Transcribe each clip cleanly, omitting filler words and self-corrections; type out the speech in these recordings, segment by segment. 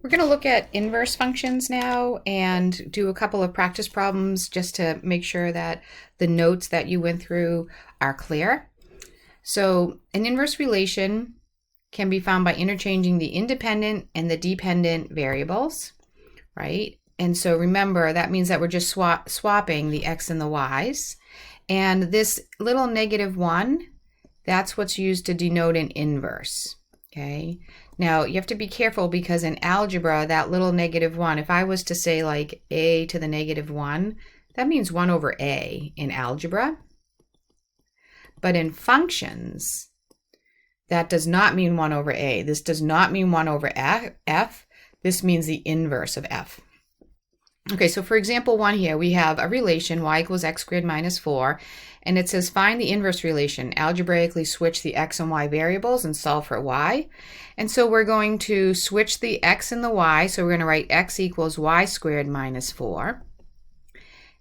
We're going to look at inverse functions now and do a couple of practice problems just to make sure that the notes that you went through are clear. So an inverse relation can be found by interchanging the independent and the dependent variables, right? And so remember, that means that we're just swapping the x and the y's. And this little -1, that's what's used to denote an inverse, okay? Now, you have to be careful because in algebra, that little -1, if I was to say like a to the -1, that means 1 over a in algebra. But in functions, that does not mean 1 over a. This does not mean 1 over f. This means the inverse of f. Okay, so for example 1 here, we have a relation y equals x squared minus 4, and it says find the inverse relation. Algebraically switch the x and y variables and solve for y. And so we're going to switch the x and the y, so we're going to write x equals y squared minus 4.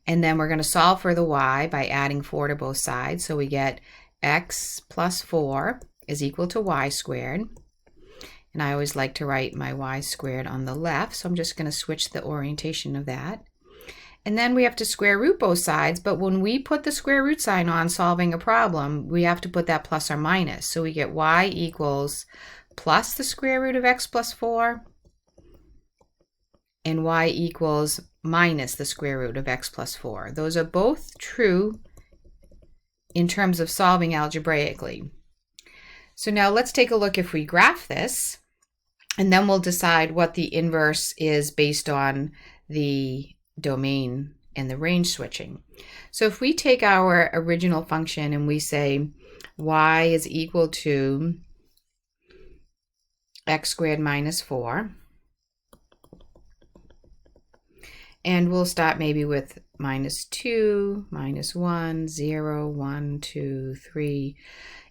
And then we're going to solve for the y by adding 4 to both sides, so we get x plus 4 is equal to y squared. And I always like to write my y squared on the left, so I'm just going to switch the orientation of that. And then we have to square root both sides, but when we put the square root sign on solving a problem, we have to put that plus or minus. So we get y equals plus the square root of x plus 4, and y equals minus the square root of x plus 4. Those are both true in terms of solving algebraically. So now let's take a look if we graph this, and then we'll decide what the inverse is based on the domain and the range switching. So if we take our original function and we say y is equal to x squared minus 4, and we'll start maybe with -2, -1, 0, 1, 2, 3.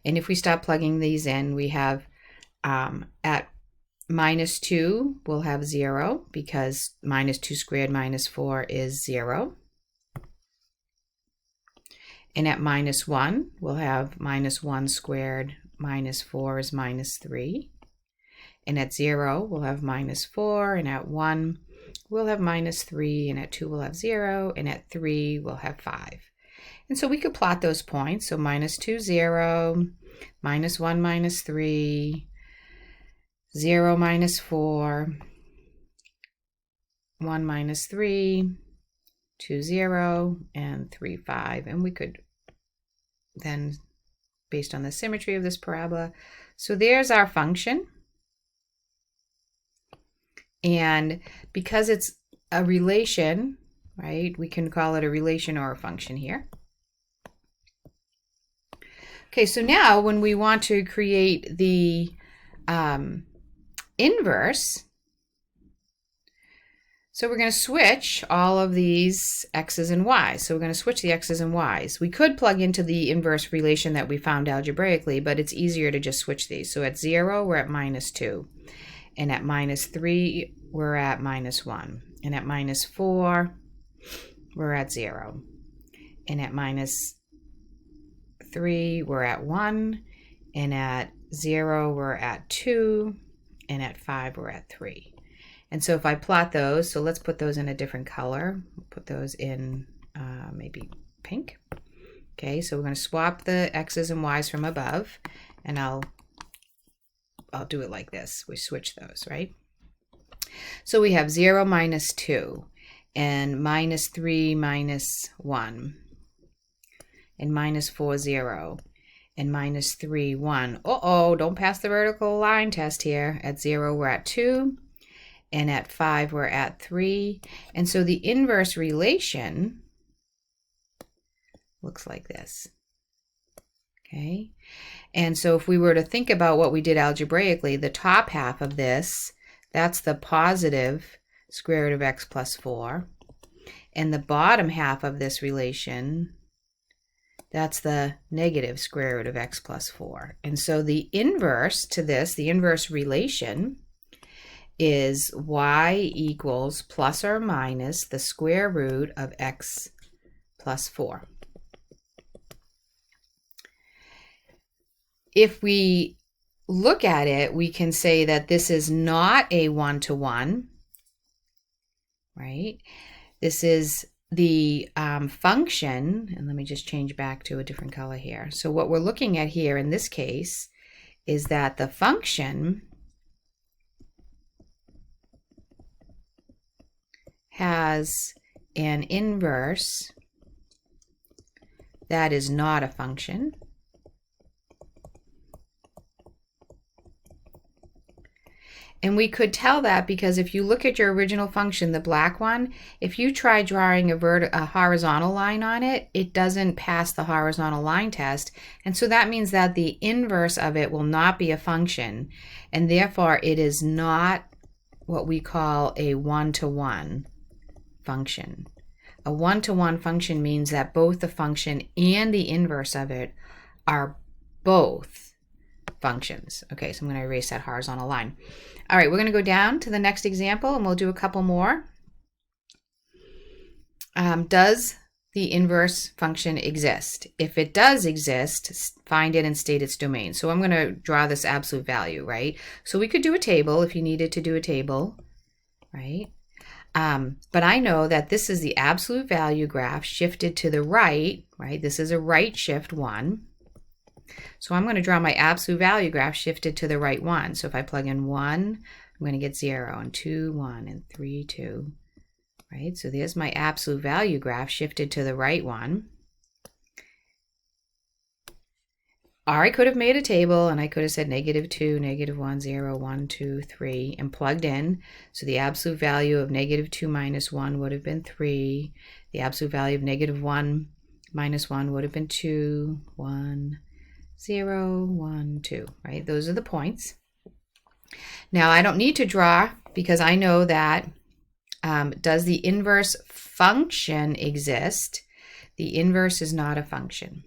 And if we start plugging these in, we have at -2, we'll have 0 because -2 squared minus 4 is 0. And at -1, we'll have -1 squared minus 4 is -3. And at 0, we'll have -4. And at 1, we'll have -3. And at 2, we'll have 0. And at 3, we'll have 5. And so we could plot those points. So -2, 0, -1, -3, 0, -4, 1, -3, 2, 0, and 3, 5. And we could then, based on the symmetry of this parabola, so there's our function. And because it's a relation, right, we can call it a relation or a function here. Okay, so now when we want to create the inverse, so we're going to switch all of these x's and y's. So we're going to switch the x's and y's. We could plug into the inverse relation that we found algebraically, but it's easier to just switch these. So at 0, we're at -2. And at -3, we're at -1. And at -4, we're at 0. And at -3, we're at 1. And at 0, we're at 2. And at 5, we're at 3. And so if I plot those, so let's put those in a different color. We'll put those in maybe pink. Okay, so we're going to swap the x's and y's from above, and I'll do it like this. We switch those, right? So we have 0, -2, and -3, -1, and -4, 0, and -3, 1. Uh-oh, don't pass the vertical line test here. At 0, we're at 2, and at 5, we're at 3. And so the inverse relation looks like this. Okay, and so if we were to think about what we did algebraically, the top half of this, that's the positive square root of x plus 4. And the bottom half of this relation, that's the negative square root of x plus 4. And so the inverse to this, the inverse relation, is y equals plus or minus the square root of x plus 4. If we look at it, we can say that this is not a one-to-one, right? This is the function, and let me just change back to a different color here. So what we're looking at here in this case is that the function has an inverse that is not a function. And we could tell that because if you look at your original function, the black one, if you try drawing a horizontal line on it, it doesn't pass the horizontal line test. And so that means that the inverse of it will not be a function. And therefore, it is not what we call a one-to-one function. A one-to-one function means that both the function and the inverse of it are both functions. Okay, so I'm going to erase that horizontal line. All right, we're going to go down to the next example and we'll do a couple more. Does the inverse function exist? If it does exist, find it and state its domain. So I'm going to draw this absolute value, right? So we could do a table if you needed to do a table, right? But I know that this is the absolute value graph shifted to the right, right? This is a right shift 1. So I'm going to draw my absolute value graph shifted to the right 1. So if I plug in 1, I'm going to get 0, and 2, 1, and 3, 2, right? So there's my absolute value graph shifted to the right 1. Or I could have made a table and I could have said -2, -1, 0, 1, 2, 3, and plugged in. So the absolute value of -2 minus 1 would have been 3. The absolute value of -1 minus 1 would have been 2, 1, 0, 1, 2, right? Those are the points. Now I don't need to draw because I know that does the inverse function exist? The inverse is not a function.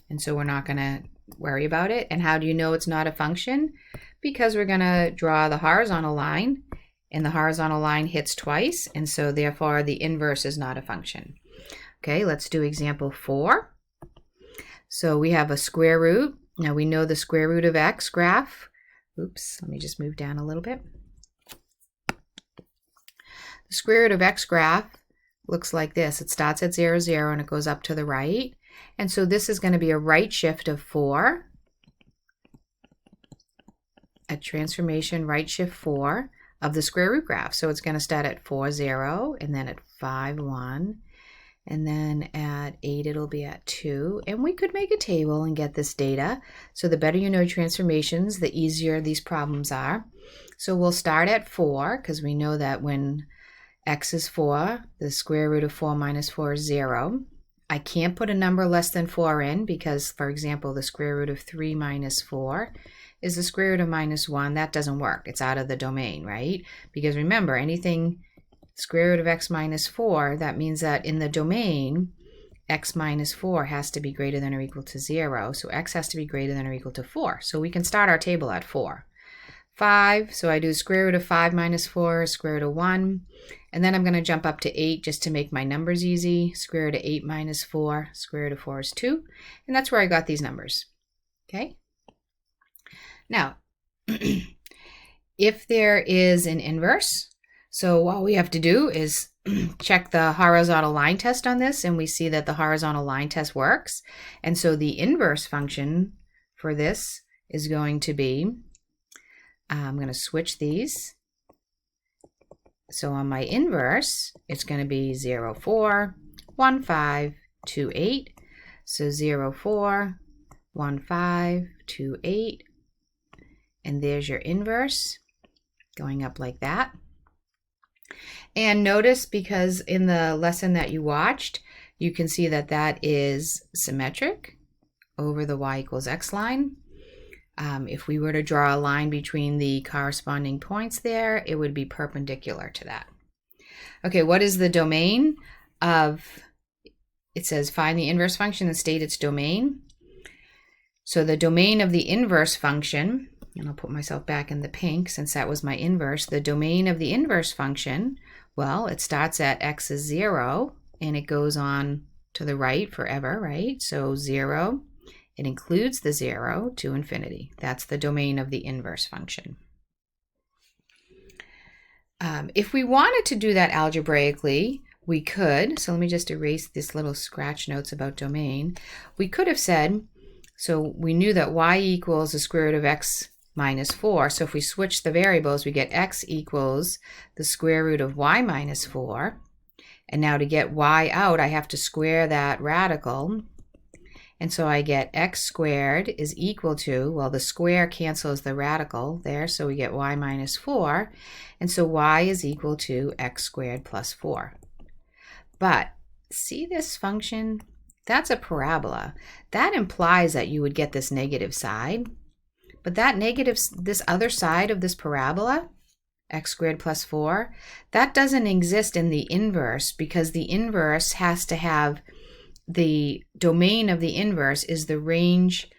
And so we're not going to worry about it. And how do you know it's not a function? Because we're going to draw the horizontal line, and the horizontal line hits twice, and so therefore the inverse is not a function. Okay, let's do example 4. So we have a square root. Now we know the square root of x graph. Oops, let me just move down a little bit. The square root of x graph looks like this. It starts at 0, 0, and it goes up to the right. And so this is going to be a right shift of 4, a transformation right shift 4 of the square root graph. So it's going to start at 4, 0, and then at 5, 1, and then at 8 it'll be at 2. And we could make a table and get this data. So the better you know transformations, the easier these problems are. So we'll start at 4 because we know that when x is 4, the square root of 4 minus 4 is 0. I can't put a number less than 4 in because, for example, the square root of 3 minus 4 is the square root of minus 1. That doesn't work. It's out of the domain, right? Because remember, anything square root of x minus 4, that means that in the domain, x minus 4 has to be greater than or equal to 0. So x has to be greater than or equal to 4. So we can start our table at 4. 5, so I do square root of 5 minus 4, square root of 1. And then I'm going to jump up to 8 just to make my numbers easy. Square root of 8 minus 4, square root of 4 is 2. And that's where I got these numbers. Okay? Now, if there is an inverse, so all we have to do is check the horizontal line test on this, and we see that the horizontal line test works. And so the inverse function for this is going to be, I'm going to switch these. So on my inverse, it's going to be 0, 4, 1, 5, 2, 8. So 0, 4, 1, 5, 2, 8. And there's your inverse going up like that. And notice, because in the lesson that you watched, you can see that that is symmetric over the y equals x line. If we were to draw a line between the corresponding points there, it would be perpendicular to that. Okay, what is the domain of, it says find the inverse function and state its domain. So the domain of the inverse function, and I'll put myself back in the pink since that was my inverse, the domain of the inverse function, well, it starts at x is 0 and it goes on to the right forever, right? So 0, it includes the 0 to infinity. That's the domain of the inverse function. If we wanted to do that algebraically, we could. So let me just erase this little scratch notes about domain. We could have said, so we knew that y equals the square root of x minus 4. So if we switch the variables, we get x equals the square root of y minus 4. And now to get y out, I have to square that radical. And so I get x squared is equal to, well, the square cancels the radical there, so we get y minus 4. And so y is equal to x squared plus 4. But see this function? That's a parabola. That implies that you would get this negative side. But that negative, this other side of this parabola, x squared plus 4, that doesn't exist in the inverse, because the inverse has to have, the domain of the inverse is the range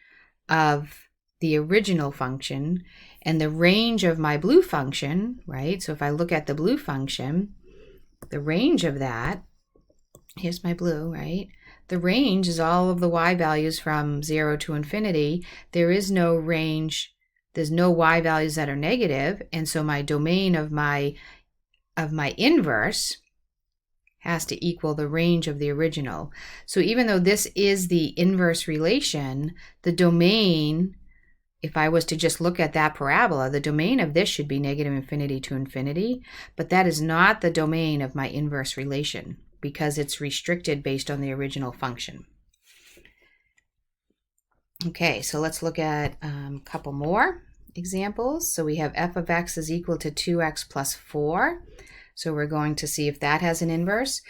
of the original function, and the range of my blue function, right? So if I look at the blue function, the range of that, here's my blue, right? The range is all of the y values from 0 to infinity. There is no range, there's no y values that are negative, and so my domain of my inverse has to equal the range of the original. So even though this is the inverse relation, the domain, if I was to just look at that parabola, the domain of this should be negative infinity to infinity, but that is not the domain of my inverse relation, because it's restricted based on the original function. Okay, so let's look at a couple more examples. So we have f of x is equal to 2x plus 4. So we're going to see if that has an inverse.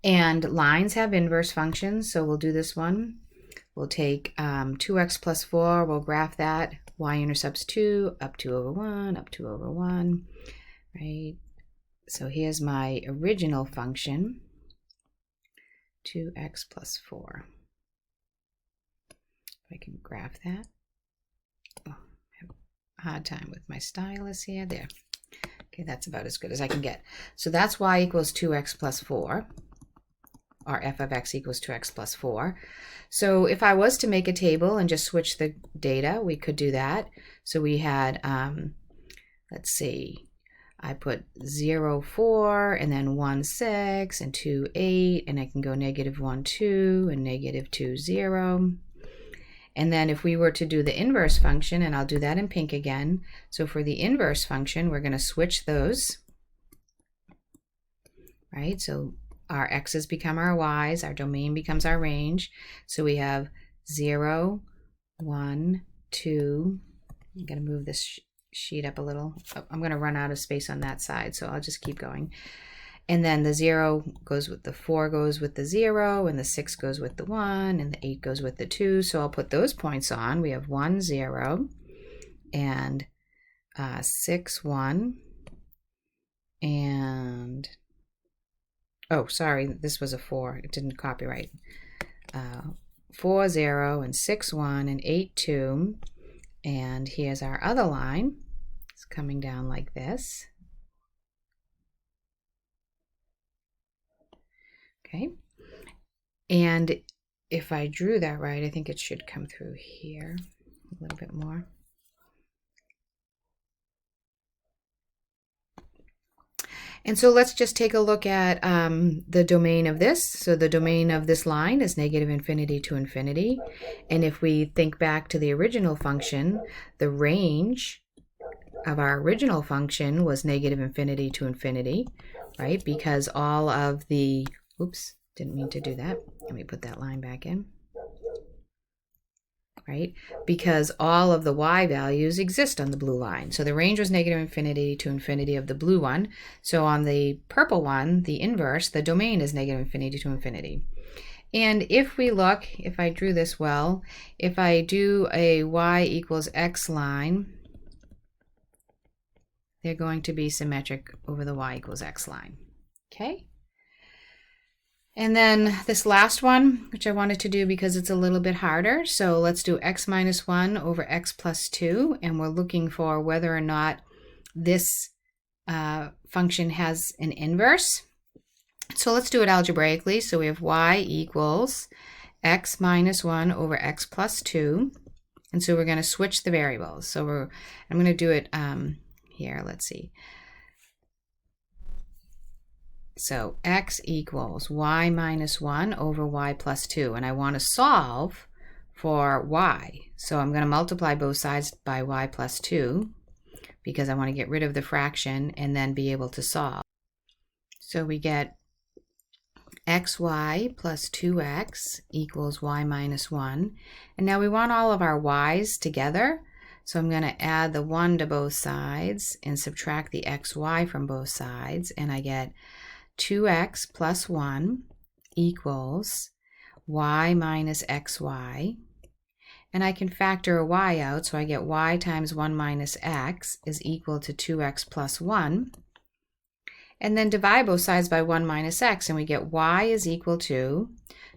And lines have inverse functions, so we'll do this one. We'll take 2x plus 4, we'll graph that. Y-intercepts 2, up 2 over 1, up 2 over 1, right? So here's my original function, 2x plus 4. If I can graph that. Oh, I have a hard time with my stylus here. There. Okay, that's about as good as I can get. So that's y equals 2x plus 4, or f of x equals 2x plus 4. So if I was to make a table and just switch the data, we could do that. So we had, let's see, I put 0, 4, and then 1, 6, and 2, 8, and I can go negative 1, 2, and negative 2, 0. And then if we were to do the inverse function, and I'll do that in pink again. So for the inverse function, we're going to switch those, right? So our x's become our y's, our domain becomes our range. So we have 0, 1, 2. I'm going to move this sheet up a little. Oh, I'm going to run out of space on that side, so I'll just keep going. And then the 0 goes with the 4 goes with the 0, and the 6 goes with the 1, and the 8 goes with the 2. So I'll put those points on. We have 1, 0, and 6, 1, and, oh, sorry, this was a 4. It didn't copyright. 4, 0, and 6, 1, and 8, 2. And here's our other line. It's coming down like this. Okay, and if I drew that right, I think it should come through here a little bit more. And so let's just take a look at the domain of this. So the domain of this line is negative infinity to infinity. And if we think back to the original function, the range of our original function was negative infinity to infinity, right? Because all of the, oops, didn't mean to do that. Let me put that line back in. Right? Because all of the y values exist on the blue line. So the range was negative infinity to infinity of the blue one. So on the purple one, the inverse, the domain is negative infinity to infinity. And if we look, if I drew this well, if I do a y equals x line, they're going to be symmetric over the y equals x line. Okay? And then this last one, which I wanted to do because it's a little bit harder. So let's do x minus 1 over x plus 2. And we're looking for whether or not this function has an inverse. So let's do it algebraically. So we have y equals x minus 1 over x plus 2. And so we're going to switch the variables. So I'm going to do it here. Let's see. So x equals y minus 1 over y plus 2. And I want to solve for y. So I'm going to multiply both sides by y plus 2 because I want to get rid of the fraction and then be able to solve. So we get xy plus 2x equals y minus 1. And now we want all of our y's together. So I'm going to add the 1 to both sides and subtract the xy from both sides. And I get 2x plus 1 equals y minus xy. And I can factor a y out, so I get y times 1 minus x is equal to 2x plus 1. And then divide both sides by 1 minus x, and we get y is equal to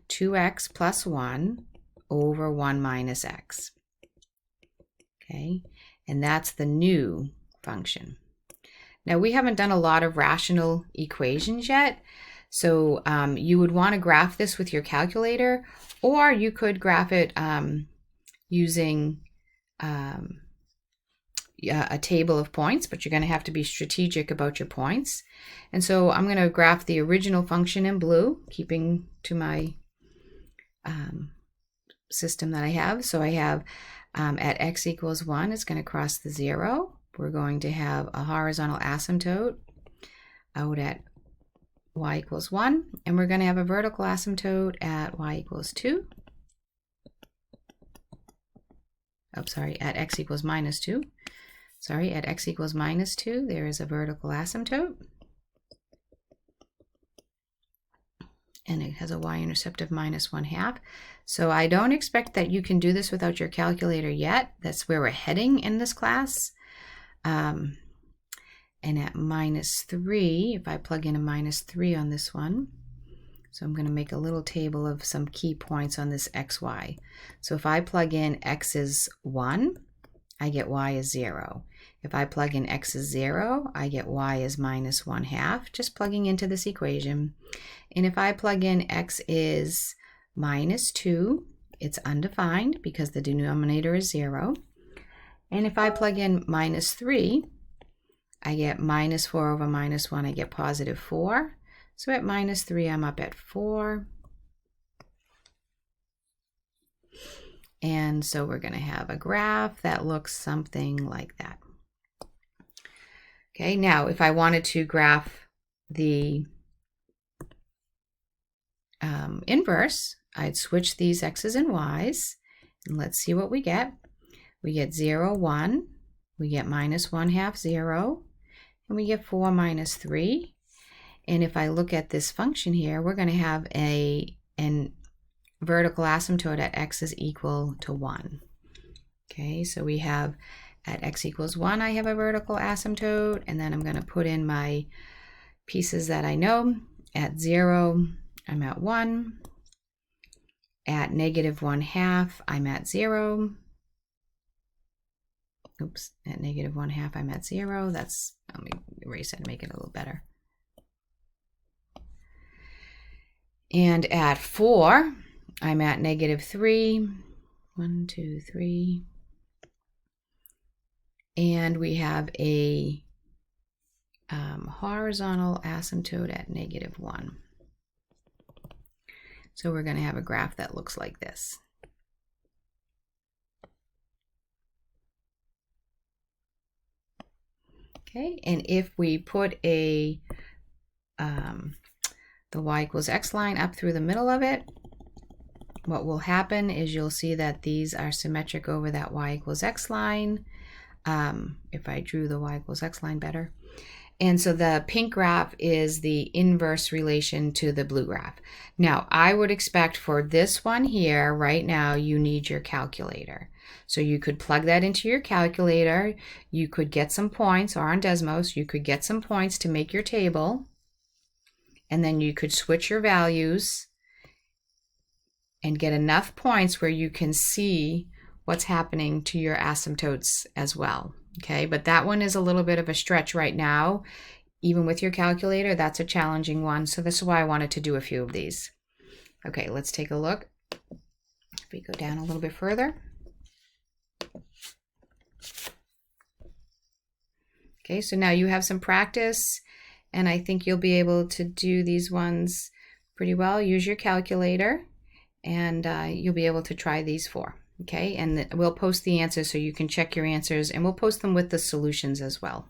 2x plus 1 over 1 minus x. Okay, and that's the new function. Now, we haven't done a lot of rational equations yet, so you would want to graph this with your calculator, or you could graph it using a table of points, but you're going to have to be strategic about your points. And so I'm going to graph the original function in blue, keeping to my system that I have. So I have at x equals 1, it's going to cross the 0. We're going to have a horizontal asymptote out at y equals 1, and we're going to have a vertical asymptote at y equals 2. Oh, sorry, at x equals minus 2. Sorry, at x equals minus 2, there is a vertical asymptote. And it has a y-intercept of minus 1/2. So I don't expect that you can do this without your calculator yet. That's where we're heading in this class. And at minus 3, if I plug in a minus 3 on this one, so I'm going to make a little table of some key points on this xy. So if I plug in x is 1, I get y is 0. If I plug in x is 0, I get y is minus 1/2, just plugging into this equation. And if I plug in x is minus 2, it's undefined because the denominator is 0. And if I plug in minus 3, I get minus 4 over minus 1, I get positive 4. So at minus 3, I'm up at 4. And so we're going to have a graph that looks something like that. Okay, now if I wanted to graph the inverse, I'd switch these x's and y's, and let's see what we get. We get 0, 1, we get minus 1/2, 0, and we get 4 minus 3. And if I look at this function here, we're going to have an vertical asymptote at x is equal to 1. Okay, so we have at x equals 1, I have a vertical asymptote, and then I'm going to put in my pieces that I know. At 0, I'm at 1. At negative 1/2, I'm at 0. Oops, at negative 1/2, I'm at 0. That's, let me erase it and make it a little better. And at 4, I'm at negative 3. 1, 2, 3. And we have a horizontal asymptote at negative 1. So we're going to have a graph that looks like this. Okay, and if we put the y equals x line up through the middle of it, what will happen is you'll see that these are symmetric over that y equals x line. If I drew the y equals x line better. And so the pink graph is the inverse relation to the blue graph. Now, I would expect for this one here, right now, you need your calculator. So you could plug that into your calculator. You could get some points, or on Desmos, you could get some points to make your table. And then you could switch your values and get enough points where you can see what's happening to your asymptotes as well. Okay, but that one is a little bit of a stretch right now. even with your calculator, that's a challenging one. So this is why I wanted to do a few of these. Okay, let's take a look. If we go down a little bit further. Okay, so now you have some practice, and I think you'll be able to do these ones pretty well. Use your calculator, and you'll be able to try these 4. Okay, and we'll post the answers so you can check your answers, and we'll post them with the solutions as well.